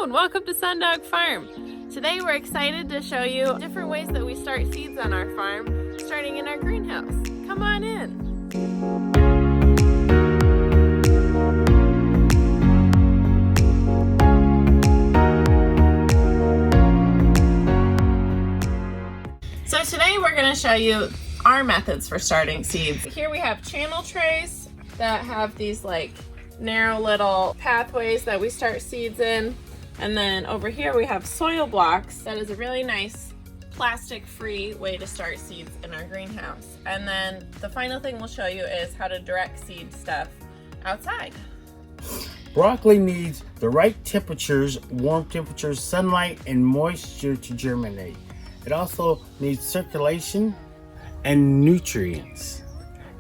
and welcome to Sundog Farm. Today we're excited to show you different ways that we start seeds on our farm, starting in our greenhouse. Come on in. So today we're going to show you our methods for starting seeds. Here we have channel trays that have these like narrow little pathways that we start seeds in. And then over here we have soil blocks. That is a really nice plastic-free way to start seeds in our greenhouse. And then the final thing we'll show you is how to direct seed stuff outside. Broccoli needs the right temperatures, warm temperatures, sunlight, and moisture to germinate. It also needs circulation and nutrients.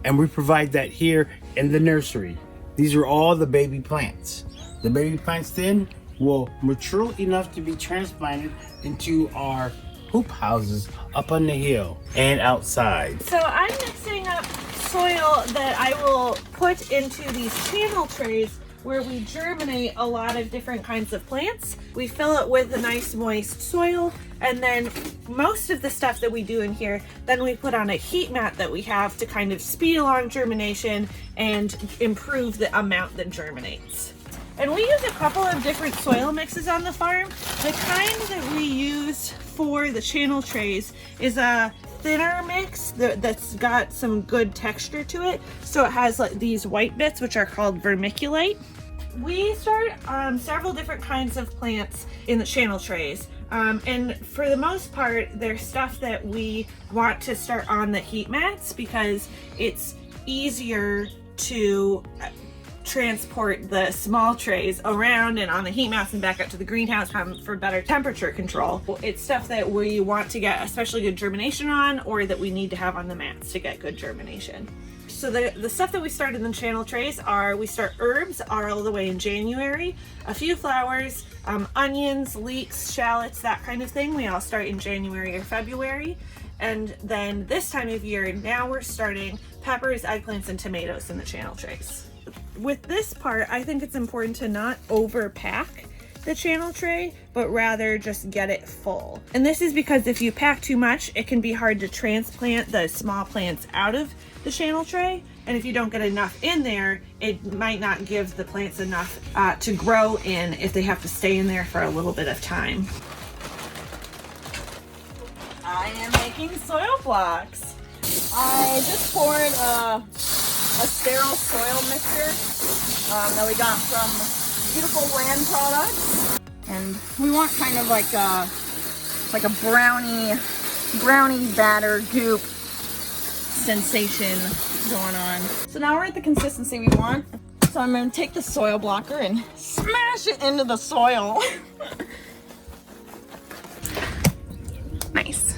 And we provide that here in the nursery. These are all the baby plants. The baby plants then will mature enough to be transplanted into our hoop houses up on the hill and outside. So I'm mixing up soil that I will put into these channel trays where we germinate a lot of different kinds of plants. We fill it with a nice moist soil, and then most of the stuff that we do in here, then we put on a heat mat that we have to kind of speed along germination and improve the amount that germinates. And we use a couple of different soil mixes on the farm. The kind that we use for the channel trays is a thinner mix that's got some good texture to it. So it has like these white bits, which are called vermiculite. We start several different kinds of plants in the channel trays. And for the most part, they're stuff that we want to start on the heat mats because it's easier to transport the small trays around and on the heat mats and back up to the greenhouse for better temperature control. It's stuff that we want to get especially good germination on, or that we need to have on the mats to get good germination. So the stuff that we start in the channel trays are, we start herbs all the way in January, a few flowers, onions, leeks, shallots, that kind of thing. We all start in January or February. And then this time of year, now we're starting peppers, eggplants, and tomatoes in the channel trays. With this part, I think it's important to not overpack the channel tray, but rather just get it full. And this is because if you pack too much, it can be hard to transplant the small plants out of the channel tray. And if you don't get enough in there, it might not give the plants enough to grow in if they have to stay in there for a little bit of time. I am making soil blocks. I just poured a sterile soil mixture that we got from Beautiful Land Products, and we want kind of like a brownie batter goop sensation going on. So now we're at the consistency we want. So I'm going to take the soil blocker and smash it into the soil. Nice.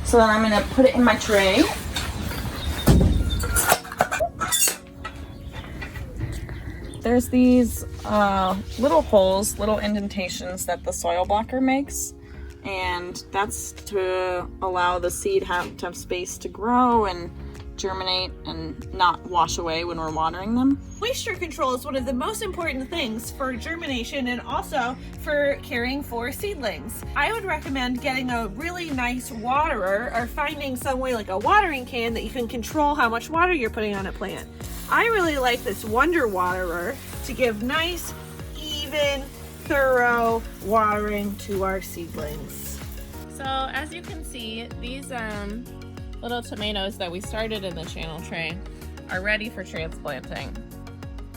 So then I'm going to put it in my tray. There's these little holes, little indentations that the soil blocker makes, and that's to allow the seed to have space to grow and germinate and not wash away when we're watering them. Moisture control is one of the most important things for germination and also for caring for seedlings. I would recommend getting a really nice waterer, or finding some way like a watering can that you can control how much water you're putting on a plant. I really like this Wonder Waterer to give nice, even, thorough watering to our seedlings. So as you can see, these little tomatoes that we started in the channel tray are ready for transplanting.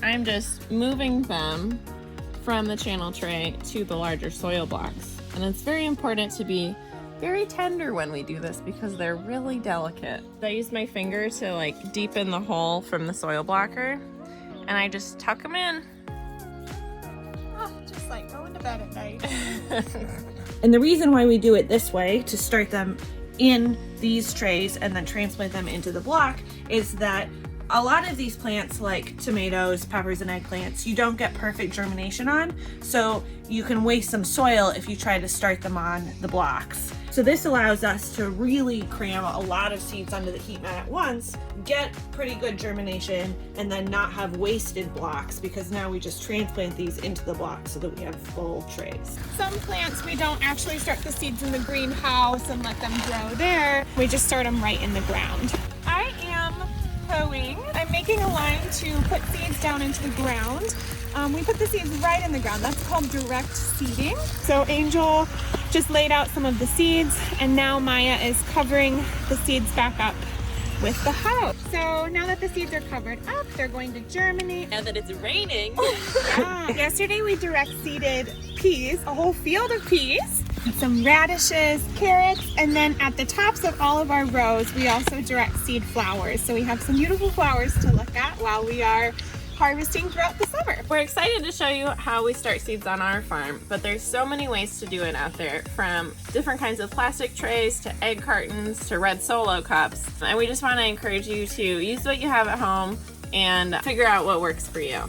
I'm just moving them from the channel tray to the larger soil blocks. And it's very important to be very tender when we do this because they're really delicate. I use my finger to like deepen the hole from the soil blocker, and I just tuck them in. Oh, just like going to bed at night. And the reason why we do it this way, to start them in these trays and then transplant them into the block, is that A lot of these plants, like tomatoes, peppers, and eggplants, you don't get perfect germination on, so you can waste some soil if you try to start them on the blocks. So this allows us to really cram a lot of seeds onto the heat mat at once, get pretty good germination, and then not have wasted blocks, because now we just transplant these into the blocks so that we have full trays. Some plants we don't actually start the seeds in the greenhouse and let them grow there. We just start them right in the ground. I am hoeing. I'm making a line to put seeds down into the ground. We put the seeds right in the ground. That's called direct seeding. So Angel just laid out some of the seeds, and now Maya is covering the seeds back up with the hoe. So now that the seeds are covered up, they're going to germinate. Now that it's raining. Yeah. Yesterday we direct seeded peas, a whole field of peas, some radishes, carrots, and then at the tops of all of our rows, we also direct seed flowers. So we have some beautiful flowers to look at while we are harvesting throughout the summer. We're excited to show you how we start seeds on our farm, but there's so many ways to do it out there, from different kinds of plastic trays to egg cartons to red Solo cups. And we just want to encourage you to use what you have at home and figure out what works for you.